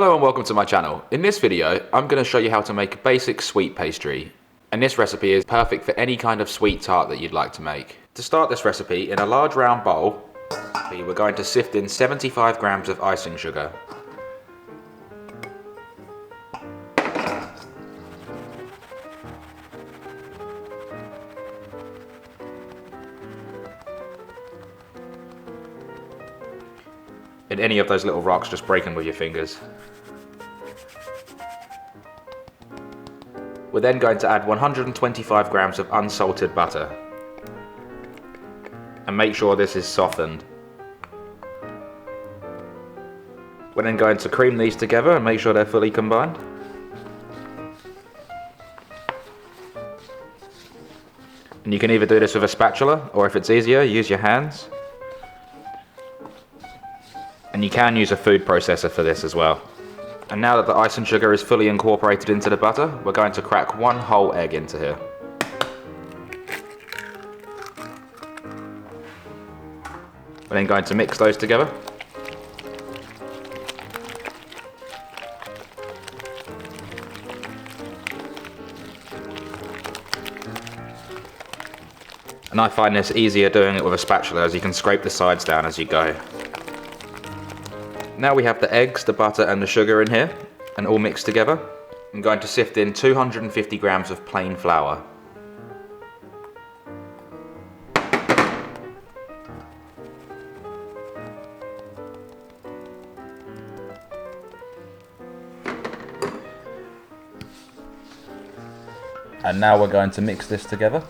Hello and welcome to my channel. In this video, I'm going to show you how to make a basic sweet pastry. And this recipe is perfect for any kind of sweet tart that you'd like to make. To start this recipe, in a large round bowl, we're going to sift in 75 grams of icing sugar. And any of those little rocks, just break them with your fingers. We're then going to add 125 grams of unsalted butter. And make sure this is softened. We're then going to cream these together and make sure they're fully combined. And you can either do this with a spatula, or if it's easier, use your hands. And you can use a food processor for this as well. And now that the icing sugar is fully incorporated into the butter, we're going to crack one whole egg into here. We're then going to mix those together. And I find this easier doing it with a spatula, as you can scrape the sides down as you go. Now we have the eggs, the butter and the sugar in here, and all mixed together. I'm going to sift in 250 grams of plain flour. And now we're going to mix this together.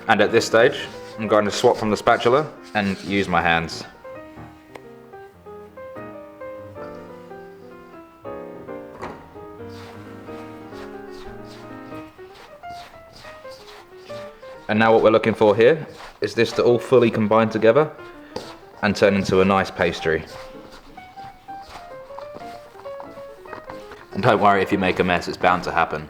And at this stage, I'm going to swap from the spatula and use my hands. And now what we're looking for here is this to all fully combine together and turn into a nice pastry. And don't worry if you make a mess, it's bound to happen.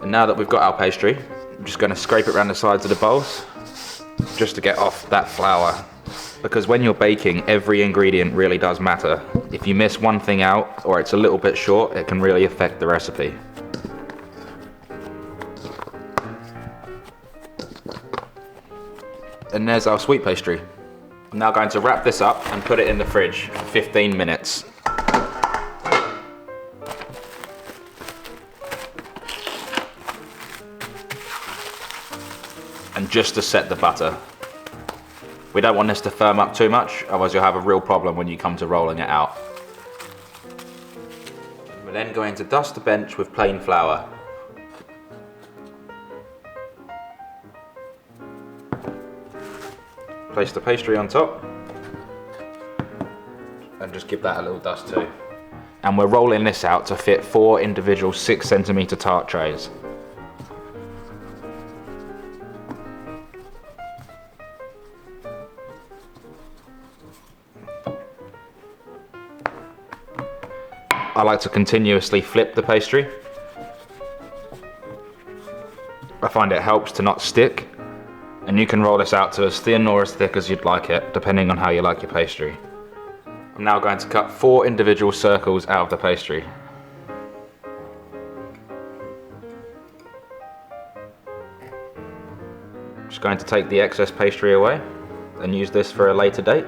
And now that we've got our pastry, I'm just going to scrape it around the sides of the bowls just to get off that flour, because when you're baking, every ingredient really does matter. If you miss one thing out or it's a little bit short, it can really affect the recipe. And there's our sweet pastry. I'm now going to wrap this up and put it in the fridge for 15 minutes. And just to set the butter. We don't want this to firm up too much, otherwise you'll have a real problem when you come to rolling it out. We're then going to dust the bench with plain flour. Place the pastry on top and just give that a little dust too. And we're rolling this out to fit 4 individual 6cm tart trays. I like to continuously flip the pastry. I find it helps to not stick, and you can roll this out to as thin or as thick as you'd like it, depending on how you like your pastry. I'm now going to cut 4 individual circles out of the pastry. Just going to take the excess pastry away and use this for a later date.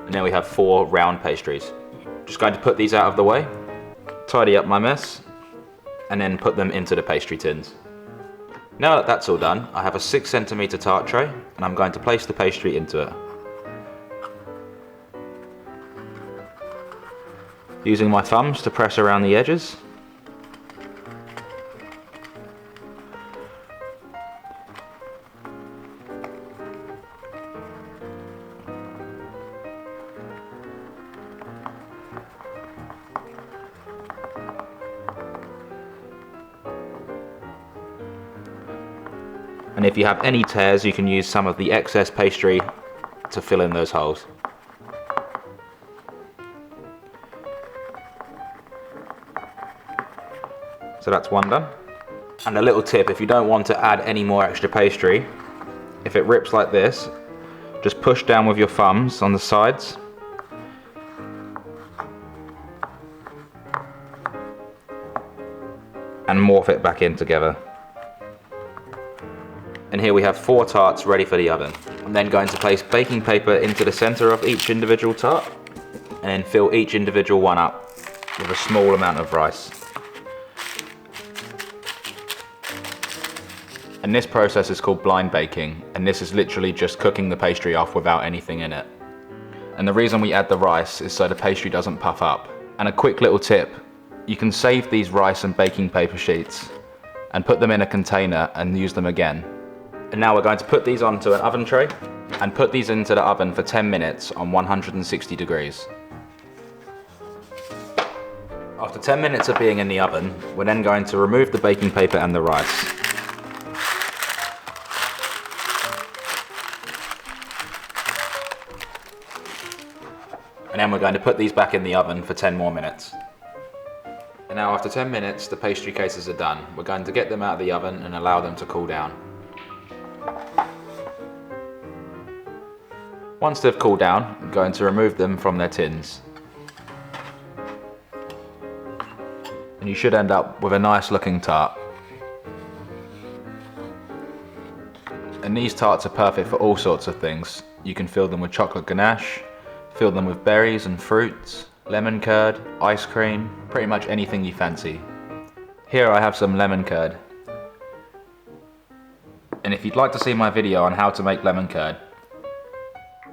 And then we have 4 round pastries. Just going to put these out of the way, tidy up my mess, and then put them into the pastry tins. Now that that's all done, I have a 6cm tart tray, and I'm going to place the pastry into it. Using my thumbs to press around the edges. And if you have any tears, you can use some of the excess pastry to fill in those holes. So that's one done. And a little tip, if you don't want to add any more extra pastry, If it rips like this, just push down with your thumbs on the sides. And morph it back in together. And here we have 4 tarts ready for the oven. I'm then going to place baking paper into the center of each individual tart, and then fill each individual one up with a small amount of rice. And this process is called blind baking, and this is literally just cooking the pastry off without anything in it. And the reason we add the rice is so the pastry doesn't puff up. And a quick little tip, you can save these rice and baking paper sheets and put them in a container and use them again. And now we're going to put these onto an oven tray and put these into the oven for 10 minutes on 160 degrees. After 10 minutes of being in the oven, we're then going to remove the baking paper and the rice. And then we're going to put these back in the oven for 10 more minutes. And now after 10 minutes, the pastry cases are done. We're going to get them out of the oven and allow them to cool down. Once they've cooled down, I'm going to remove them from their tins. And you should end up with a nice looking tart. And these tarts are perfect for all sorts of things. You can fill them with chocolate ganache, fill them with berries and fruits, lemon curd, ice cream, pretty much anything you fancy. Here I have some lemon curd. And if you'd like to see my video on how to make lemon curd,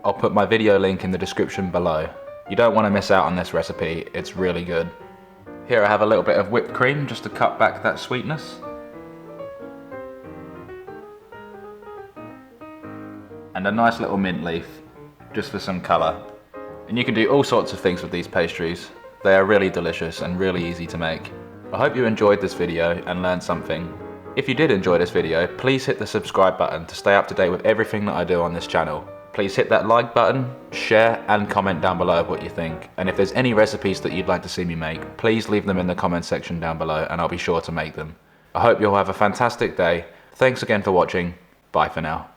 I'll put my video link in the description below. You don't want to miss out on this recipe, it's really good. Here I have a little bit of whipped cream just to cut back that sweetness. And a nice little mint leaf, just for some colour. And you can do all sorts of things with these pastries. They are really delicious and really easy to make. I hope you enjoyed this video and learned something. If you did enjoy this video, please hit the subscribe button to stay up to date with everything that I do on this channel. Please hit that like button, share and comment down below what you think. And if there's any recipes that you'd like to see me make, please leave them in the comment section down below and I'll be sure to make them. I hope you'll have a fantastic day. Thanks again for watching. Bye for now.